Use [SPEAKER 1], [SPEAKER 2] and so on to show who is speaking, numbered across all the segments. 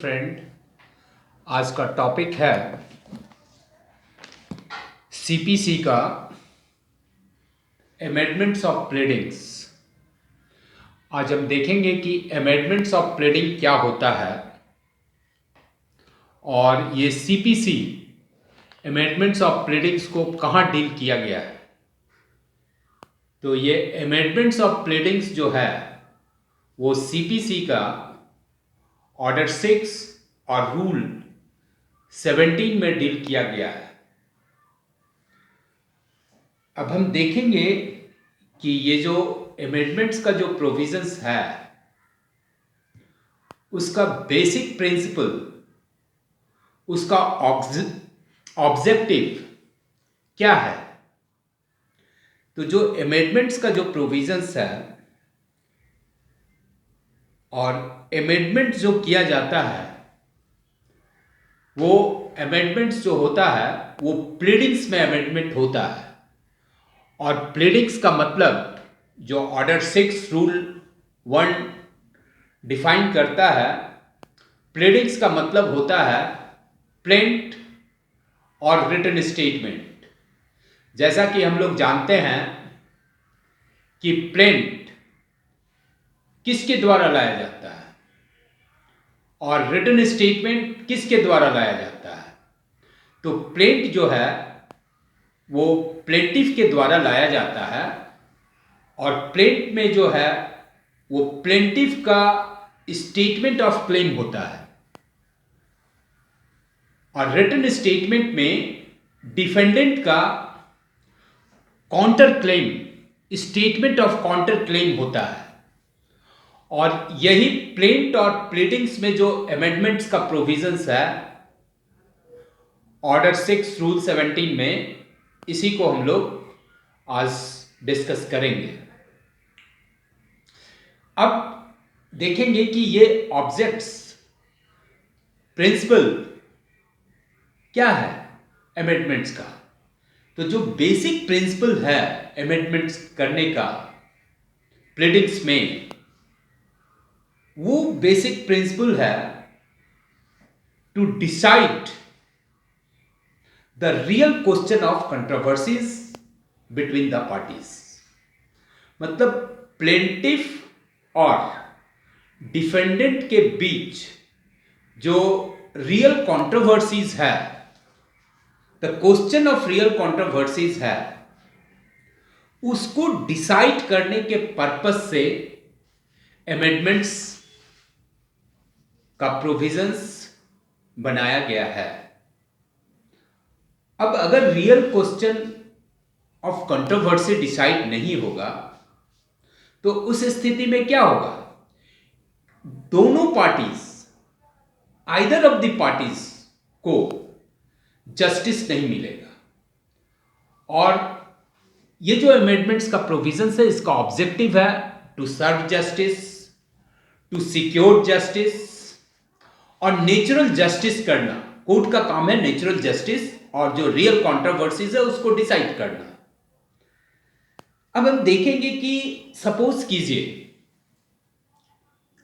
[SPEAKER 1] Friend, आज का topic है सीपीसी का अमेंडमेंट्स ऑफ प्लेडिंग्स। आज हम देखेंगे कि अमेंडमेंट्स ऑफ प्लेडिंग क्या होता है और ये सीपीसी अमेंडमेंट्स ऑफ प्लेडिंग्स को कहाँ डील किया गया है। तो ये अमेंडमेंट्स ऑफ प्लेडिंग्स जो है वो सीपीसी का ऑर्डर 6 और रूल 17 में डील किया गया है। अब हम देखेंगे कि ये जो अमेंडमेंट्स का जो प्रोविजंस है उसका बेसिक प्रिंसिपल, उसका ऑब्जेक्टिव क्या है। तो जो अमेंडमेंट्स का जो प्रोविजंस है और अमेंडमेंट जो किया जाता है वो अमेंडमेंट्स जो होता है वो प्लीडिंग्स में अमेंडमेंट होता है। और प्लीडिंग्स का मतलब जो ऑर्डर 6 रूल 1 डिफाइन करता है, प्लीडिंग्स का मतलब होता है प्लेंट और रिटन स्टेटमेंट। जैसा कि हम लोग जानते हैं कि प्लेंट किसके द्वारा लाया जाता है और रिटन स्टेटमेंट किसके द्वारा लाया जाता है। तो प्लेंट जो है वो प्लेंटिफ के द्वारा लाया जाता है और प्लेंट में जो है वो प्लेंटिफ का स्टेटमेंट ऑफ क्लेम होता है और रिटन स्टेटमेंट में डिफेंडेंट का counter claim, statement of counter claim होता है। और यही प्लेंट और प्लीडिंग्स में जो अमेंडमेंट्स का प्रोविजंस है ऑर्डर 6 रूल 17 में, इसी को हम लोग आज डिस्कस करेंगे। अब देखेंगे कि ये ऑब्जेक्ट्स प्रिंसिपल क्या है अमेंडमेंट्स का। तो जो बेसिक प्रिंसिपल है अमेंडमेंट्स करने का प्लीडिंग्स में, वो बेसिक प्रिंसिपल है to decide the real question of controversies between the parties. मतलब प्लेंटिफ और डिफेंडेंट के बीच जो रियल कंट्रोवर्सीज है, the question of real controversies है, उसको डिसाइड करने के पर्पस से अमेंडमेंट्स का प्रोविजंस बनाया गया है। अब अगर real question of controversy decide नहीं होगा तो उस स्थिति में क्या होगा, दोनों parties, either of the parties को जस्टिस नहीं मिलेगा। और ये जो अमेंडमेंट्स का प्रोविजंस है इसका ऑब्जेक्टिव है to serve justice, to secure justice और नेचुरल जस्टिस करना। कोर्ट का काम है नेचुरल जस्टिस और जो रियल कंट्रोवर्सीज है उसको डिसाइड करना। अब हम देखेंगे कि सपोज कीजिए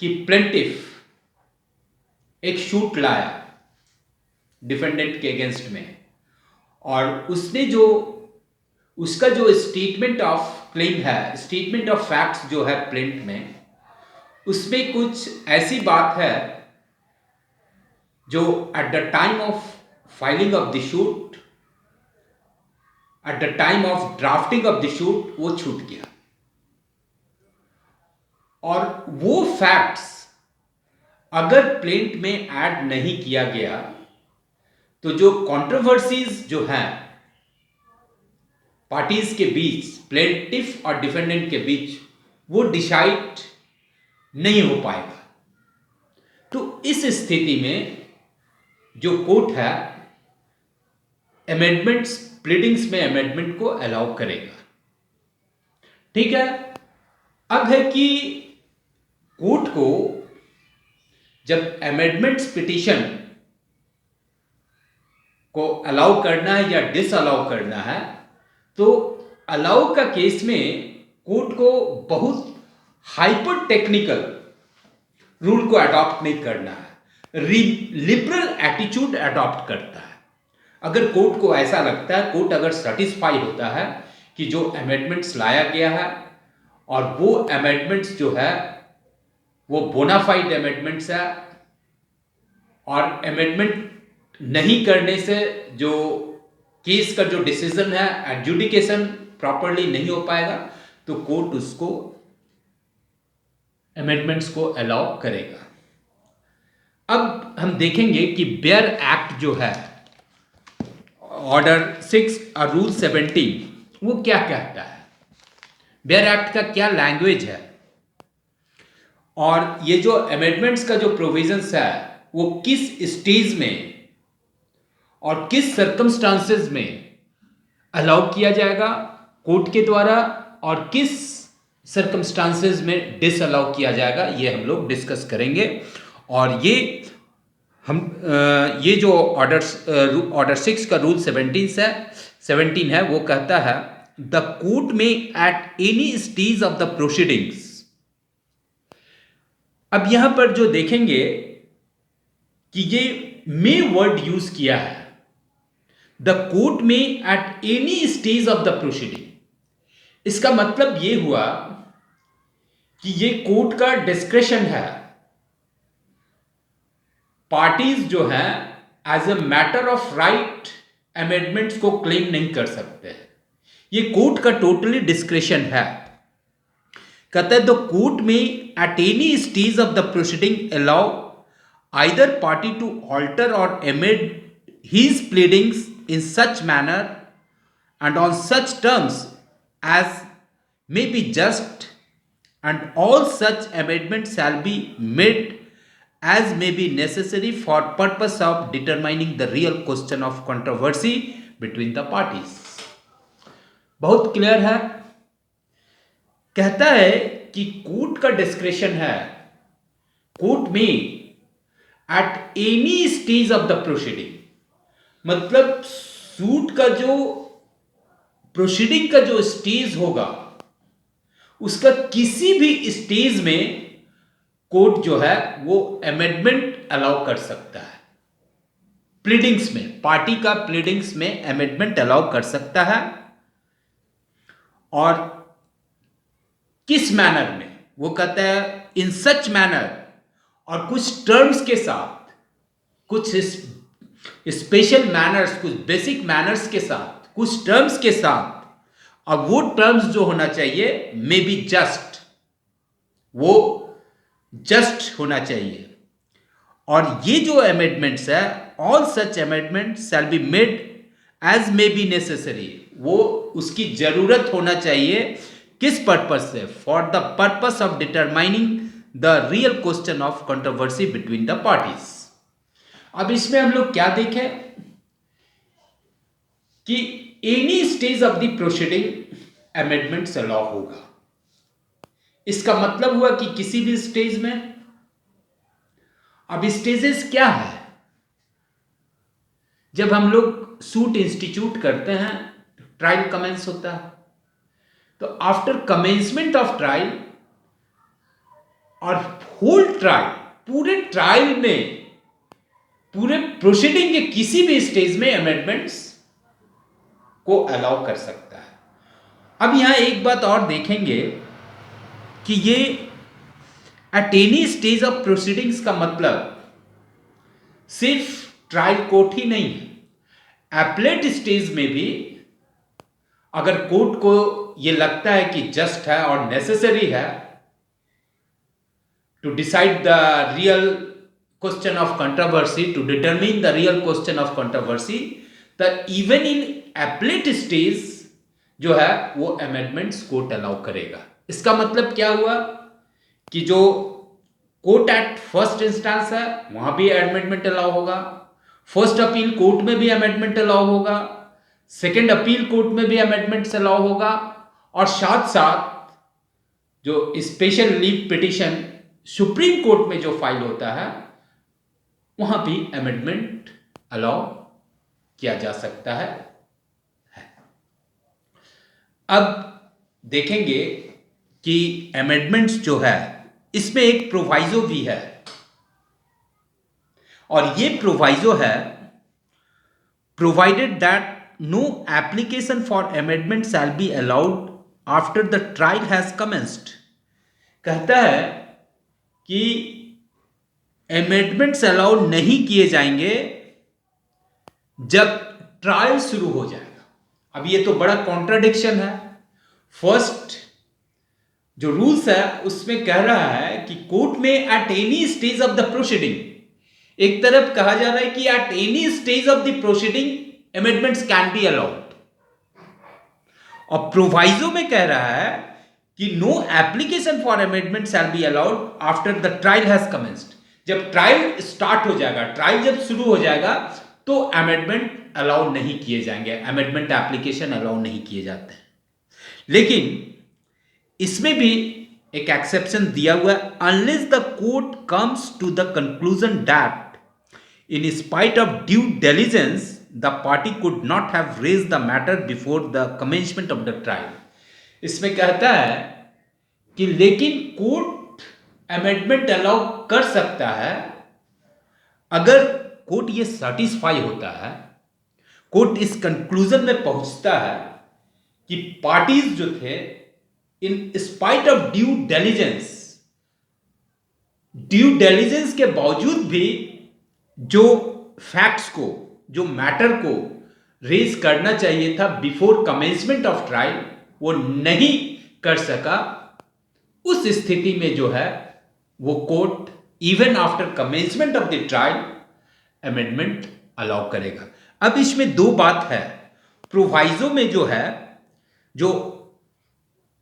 [SPEAKER 1] कि प्लेंटिफ एक शूट लाया डिफेंडेंट के अगेंस्ट में और उसने जो उसका जो स्टेटमेंट ऑफ क्लेम है, स्टेटमेंट ऑफ फैक्ट्स जो है प्लेंट में, उसमें कुछ ऐसी बात है जो at the time of filing of the shoot, at the time of drafting of the shoot वो छूट गया। और वो फैक्ट्स अगर प्लेंट में ऐड नहीं किया गया तो जो कंट्रोवर्सीज जो हैं पार्टीज के बीच, प्लेंटिफ और डिफेंडेंट के बीच, वो डिसाइड नहीं हो पाएगा। तो इस स्थिति में जो कोर्ट है अमेंडमेंट्स, प्लीडिंग्स में अमेंडमेंट को अलाउ करेगा। ठीक है। अब है कि कोर्ट को जब अमेंडमेंट्स पिटीशन को अलाउ करना है या डिसअलाउ करना है, तो अलाउ का केस में कोर्ट को बहुत हाइपर टेक्निकल रूल को अडॉप्ट नहीं करना है। लिबरल एटीट्यूड अडॉप्ट करता है। अगर कोर्ट को ऐसा लगता है, कोर्ट अगर सेटिस्फाई होता है कि जो अमेंडमेंट्स लाया गया है और वो अमेंडमेंट्स जो है वो बोनाफाइड अमेंडमेंट्स है और अमेंडमेंट नहीं करने से जो केस का जो डिसीजन है एडजुडिकेशन प्रॉपरली नहीं हो पाएगा, तो कोर्ट उसको अमेंडमेंट्स को अलाउ करेगा। अब हम देखेंगे कि बेयर एक्ट जो है, ऑर्डर 6 और रूल 17, वो क्या कहता है, बेयर एक्ट का क्या लैंग्वेज है, और ये जो अमेंडमेंट्स का जो प्रोविजंस है वो किस स्टेज में और किस सर्कमस्टांसेस में अलाउ किया जाएगा कोर्ट के द्वारा और किस सर्कमस्टांसेस में डिसअलाउ किया जाएगा, ये हम लोग डिस्कस करेंगे। और ये जो ऑर्डर 6 का रूल 17 है वो कहता है द कोर्ट में at any stage of the proceedings. अब यहां पर जो देखेंगे कि ये मे वर्ड यूज किया है, द कोर्ट में at any stage of the proceeding. इसका मतलब ये हुआ कि ये कोर्ट का डिस्क्रेशन है। पार्टीज जो हैं as a matter of right amendments को क्लेम नहीं कर सकते। ये कोर्ट का टोटली डिस्क्रेशन है। कहता है द कोर्ट में at any stage of the proceeding allow either party to alter और amend his pleadings in such manner and on such terms as may be just, and all such amendments shall be made as may be necessary for purpose of determining the real question of controversy between the parties। बहुत clear है। कहता है कि court का discretion है, court में at any stage of the proceeding, मतलब suit का जो प्रोसीडिंग का जो स्टेज होगा उसका किसी भी स्टेज में कोर्ट जो है वो अमेंडमेंट अलाउ कर सकता है। प्लीडिंग्स में, पार्टी का प्लीडिंग्स में अमेंडमेंट अलाउ कर सकता है। और किस मैनर में, वो कहता है इन सच मैनर, और कुछ टर्म्स के साथ, कुछ स्पेशल मैनर्स, कुछ बेसिक मैनर्स के साथ, कुछ टर्म्स के साथ। अब वो टर्म्स जो होना चाहिए मे बी जस्ट, वो जस्ट होना चाहिए। और ये जो अमेंडमेंट्स है, all such amendments shall be made as may be necessary, वो उसकी जरूरत होना चाहिए किस पर्पस से, for the purpose of determining the real question of controversy between the parties. अब इसमें हम लोग क्या देखें कि any stage of the proceeding amendments allow होगा। इसका मतलब हुआ कि किसी भी स्टेज में। अब स्टेजेस क्या है, जब हम लोग सूट इंस्टीट्यूट करते हैं, ट्रायल कमेंस होता है, तो आफ्टर कमेंसमेंट ऑफ ट्रायल और होल ट्रायल, पूरे ट्रायल में, पूरे प्रोसीडिंग के किसी भी स्टेज में अमेंडमेंट्स को अलाउ कर सकता है। अब यहां एक बात और देखेंगे कि ये eight any stage of proceedings का मतलब सिर्फ ट्रायल कोर्ट ही नहीं है, एपलेट स्टेज में भी अगर कोर्ट को ये लगता है कि जस्ट है और नेसेसरी है to decide the real question of controversy, to determine the real question of controversy, that even in appellate stage जो है वो amendments कोर्ट अलाउ करेगा। इसका मतलब क्या हुआ कि जो कोर्ट एट फर्स्ट इंस्टेंस है वहां भी अमेंडमेंट अलाउ होगा, फर्स्ट अपील कोर्ट में भी अमेंडमेंट अलाउ होगा, सेकेंड अपील कोर्ट में भी अमेंडमेंट्स अलाउ होगा, और साथ साथ जो special leave petition supreme court में जो फाइल होता है वहां भी अमेंडमेंट अलाउ किया जा सकता है। अब देखेंगे कि अमेंडमेंट्स जो है इसमें एक प्रोवाइजो भी है और ये प्रोवाइजो है, provided that no application for amendment shall be allowed after the trial has commenced. कहता है कि अमेंडमेंट्स अलाउड नहीं किए जाएंगे जब ट्रायल शुरू हो जाएगा। अब ये तो बड़ा कॉन्ट्राडिक्शन है। फर्स्ट जो रूल्स है उसमें कह रहा है कि कोर्ट में at any stage of the proceeding, एक तरफ कहा जा रहा है कि at any stage of the proceeding amendments can be allowed, और प्रोवाइजो में कह रहा है कि no application for amendment shall be allowed after the trial has commenced. जब ट्रायल स्टार्ट हो जाएगा, ट्रायल जब शुरू हो जाएगा तो अमेंडमेंट अलाउ नहीं किए जाएंगे, अमेंडमेंट एप्लीकेशन अलाउ नहीं किए जाते हैं। लेकिन इसमें भी एक एक्सेप्शन दिया हुआ है, unless the court comes to the conclusion that in spite of due diligence the party could not have raised the matter before the commencement of the trial. इसमें कहता है कि लेकिन कोर्ट अमेंडमेंट अलाउ कर सकता है अगर कोर्ट ये सेटिस्फाई होता है, कोर्ट इस कंक्लूजन में पहुंचता है कि पार्टीज जो थे इन स्पाइट ऑफ ड्यू डिलिजेंस के बावजूद भी जो फैक्ट्स को, जो मैटर को रेज करना चाहिए था बिफोर कमेंसमेंट ऑफ ट्रायल, वो नहीं कर सका। उस स्थिति में जो है वो court even after commencement of the trial amendment allow करेगा। अब इसमें दो बात है। प्रोवाइजो में जो है, जो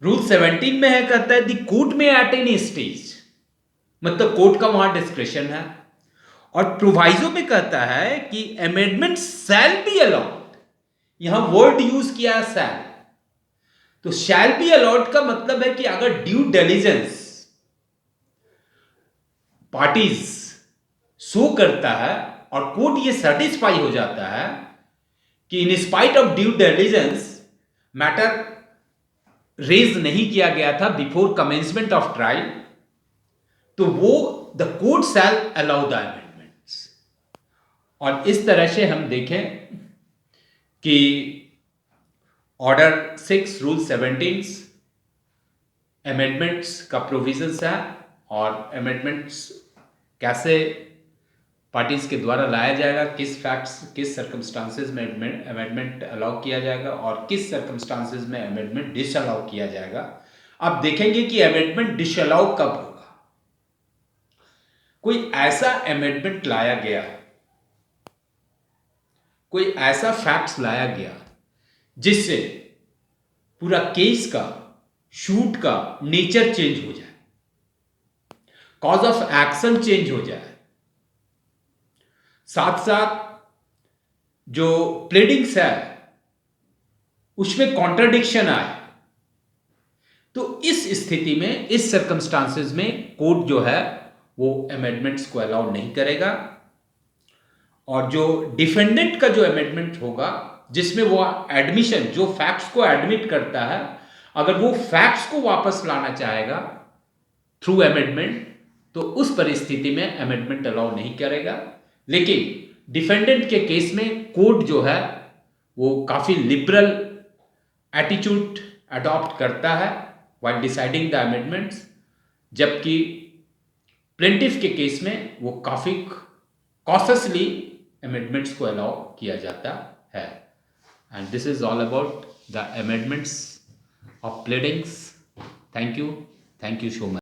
[SPEAKER 1] रूल 17 में है, कहता है द कोर्ट में एट एनी स्टेज, मतलब कोर्ट का वहां डिस्क्रिप्शन है, और प्रोवाइजो में कहता है कि अमेंडमेंट शैल बी अलाउड। यहां वर्ड यूज किया है शैल, तो शैल बी अलाउड का मतलब है कि अगर ड्यू डिलिजेंस पार्टीज शो करता है और कोर्ट ये सेटिस्फाई हो जाता है कि in spite of due diligence matter raise नहीं किया गया था बिफोर कमेंसमेंट ऑफ ट्रायल, तो वो the court shell allow the amendments. और इस तरह से हम देखें कि ऑर्डर 6 रूल 17 अमेंडमेंट्स का प्रोविजंस है, और अमेंडमेंट्स कैसे पार्टीज के द्वारा लाया जाएगा, किस फैक्ट्स, किस सर्कमस्टांसेस में अमेंडमेंट अलाउ किया जाएगा और किस सर्कमस्टांसेस में अमेंडमेंट डिसअलाउ किया जाएगा। अब देखेंगे कि अमेंडमेंट डिसअलाउ कब होगा। कोई ऐसा अमेंडमेंट लाया गया, कोई ऐसा फैक्ट्स लाया गया जिससे पूरा केस का, शूट का नेचर चेंज हो जाए, कॉज ऑफ एक्शन चेंज हो जाए, साथ साथ जो प्लेडिंग्स है उसमें कॉन्ट्राडिक्शन आए, तो इस स्थिति में, इस सर्कमस्टांसेस में कोर्ट जो है वो अमेंडमेंट्स को अलाउ नहीं करेगा। और जो डिफेंडेंट का जो अमेंडमेंट होगा जिसमें वो एडमिशन, जो फैक्ट्स को एडमिट करता है, अगर वो फैक्ट्स को वापस लाना चाहेगा थ्रू अमेंडमेंट, तो उस परिस्थिति में अमेंडमेंट अलाउ नहीं करेगा। लेकिन डिफेंडेंट के केस में कोर्ट जो है वो काफी लिबरल एटीट्यूड अडॉप्ट करता है व्हाइल डिसाइडिंग द अमेंडमेंट्स, जबकि प्लेंटिफ के केस में वो काफी कॉशियसली अमेंडमेंट्स को अलाउ किया जाता है। And this is all about the amendments of pleadings. Thank you so much.